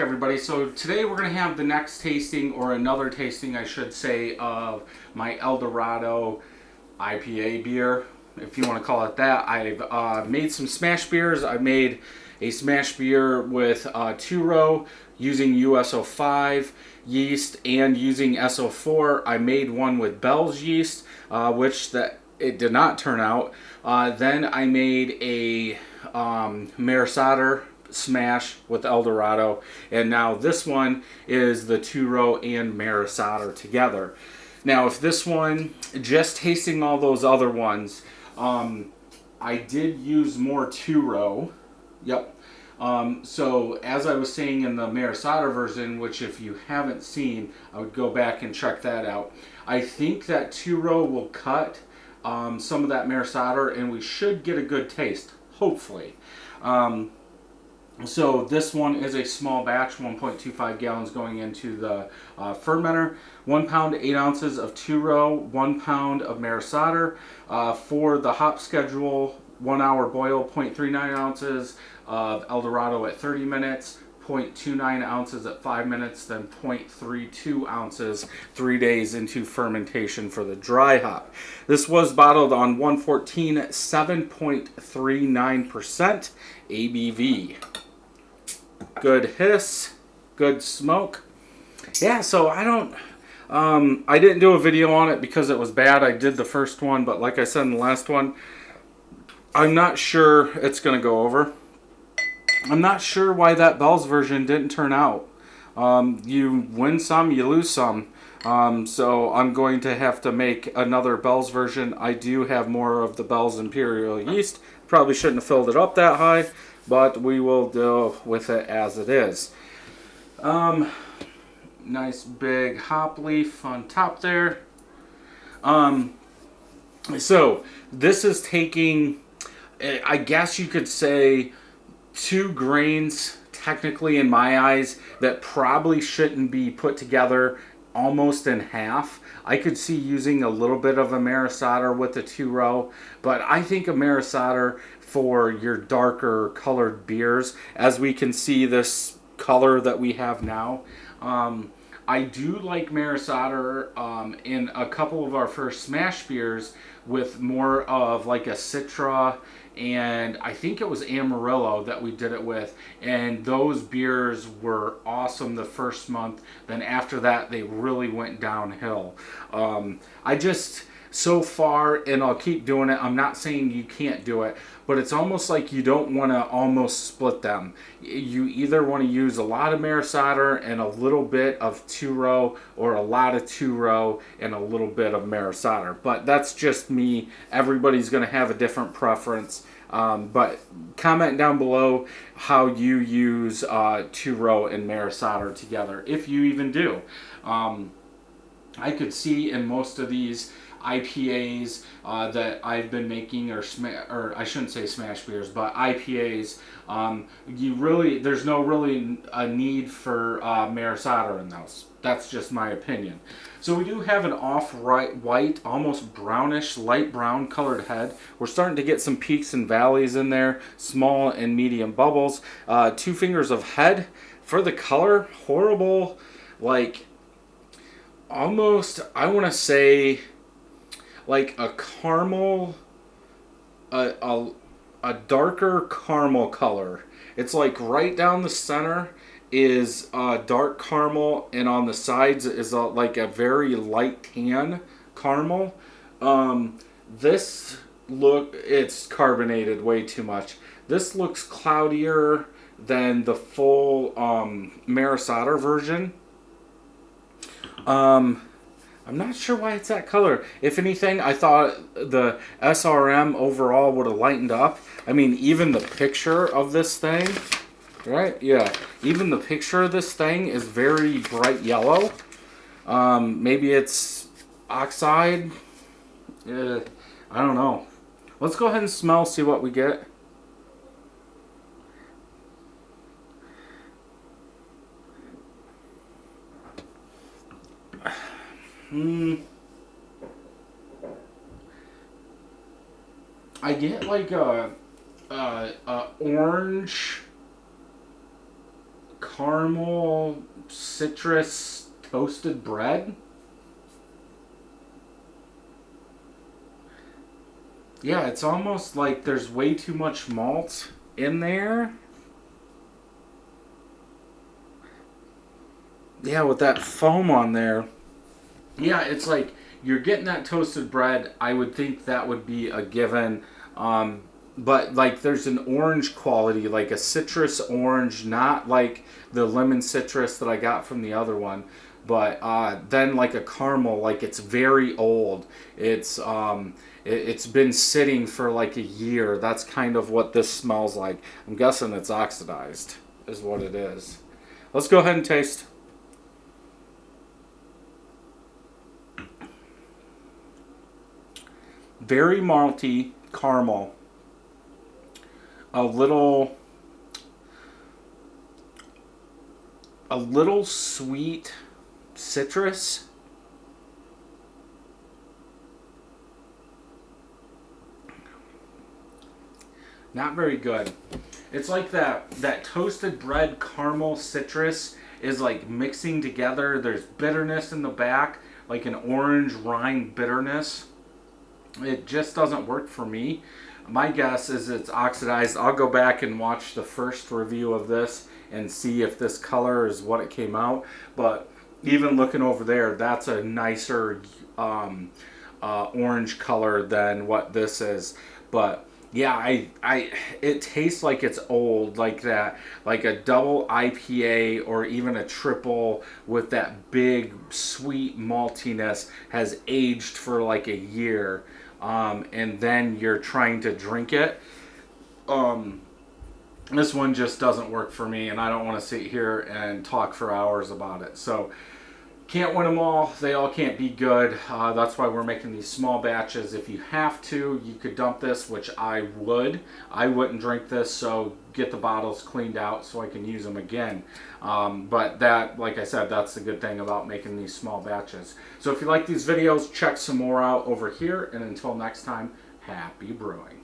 everybody. So today we're going to have the next tasting, or another tasting I should say, of my Dorado IPA beer, if you want to call it that. I've made some smash beers. I made a smash beer with two-row using US-05 yeast and using SO4. I made one with Bell's yeast, which it did not turn out. Then I made a Marisada smash with Dorado, and now this one is the two-row and Marisada together. Now, if this one, just tasting all those other ones, I did use more two-row. Yep. So as I was saying in the Marisada version, which if you haven't seen, I would go back and check that out. I think that two-row will cut some of that Marisada, and we should get a good taste, hopefully. So this one is a small batch, 1.25 gallons going into the fermenter. 1 pound, 8 ounces of two-row, 1 pound of Marisada. For the hop schedule, 1 hour boil, 0.39 ounces of Dorado at 30 minutes, 0.29 ounces at 5 minutes, then 0.32 ounces 3 days into fermentation for the dry hop. This was bottled on 114, 7.39% ABV. Good hiss, good smoke. Yeah, so I didn't do a video on it because it was bad. I did the first one, but like I said in the last one, I'm not sure it's going to go over. I'm not sure why that Bell's version didn't turn out. You win some, you lose some. So I'm going to have to make another Bell's version. I do have more of the Bell's Imperial yeast. Probably shouldn't have filled it up that high, but we will deal with it as it is. Nice big hop leaf on top there. So this is taking, I guess you could say, 2 grains, technically in my eyes, that probably shouldn't be put together almost in half. I could see using a little bit of a Marisada with the two-row, but I think a Marisada for your darker colored beers, as we can see this color that we have now. I do like Marisada in a couple of our first smash beers with more of like a Citra, and I think it was Amarillo that we did it with, and those beers were awesome the first month. Then after that they really went downhill. So far, and I'll keep doing it, I'm not saying you can't do it, but it's almost like you don't want to almost split them. You either want to use a lot of Marisada and a little bit of two-row, or a lot of two-row and a little bit of Marisada. But that's just me. Everybody's going to have a different preference. But comment down below how you use two-row and Marisada together, if you even do. I could see in most of these IPAs that I've been making, or I shouldn't say smash beers, but IPAs, there's no really a need for Marisada in those. That's just my opinion. So we do have an white, almost brownish, light brown colored head. We're starting to get some peaks and valleys in there, small and medium bubbles. 2 fingers of head. For the color, horrible, like almost, I want to say, like a caramel, a darker caramel color. It's like right down the center is dark caramel, and on the sides is like a very light tan caramel. It's carbonated way too much. This looks cloudier than the full Marisada version. I'm not sure why it's that color. If anything, I thought the SRM overall would have lightened up. I mean, even the picture of this thing, right? Yeah, even the picture of this thing is very bright yellow. Maybe it's oxide. I don't know. Let's go ahead and smell, see what we get. I get like a orange caramel citrus toasted bread. Yeah, it's almost like there's way too much malt in there. Yeah, with that foam on there. Yeah, it's like you're getting that toasted bread. I would think that would be a given. But like there's an orange quality, like a citrus orange, not like the lemon citrus that I got from the other one. But then like a caramel, like it's very old. It's been sitting for like a year. That's kind of what this smells like. I'm guessing it's oxidized, is what it is. Let's go ahead and taste. Very malty caramel. A little sweet citrus. Not very good. It's like that toasted bread caramel citrus is like mixing together. There's bitterness in the back, like an orange rind bitterness. It just doesn't work for me. My guess is it's oxidized. I'll go back and watch the first review of this and see if this color is what it came out. But even looking over there, that's a nicer orange color than what this is. But yeah, it tastes like it's old, like that, like a double IPA or even a triple with that big sweet maltiness has aged for like a year, and then you're trying to drink it. This one just doesn't work for me, and I don't want to sit here and talk for hours about it. So can't win them all. They all can't be good. That's why we're making these small batches. If you have to, you could dump this, which I would. I wouldn't drink this, so get the bottles cleaned out so I can use them again. But that, like I said, that's the good thing about making these small batches. So if you like these videos, check some more out over here. And until next time, happy brewing.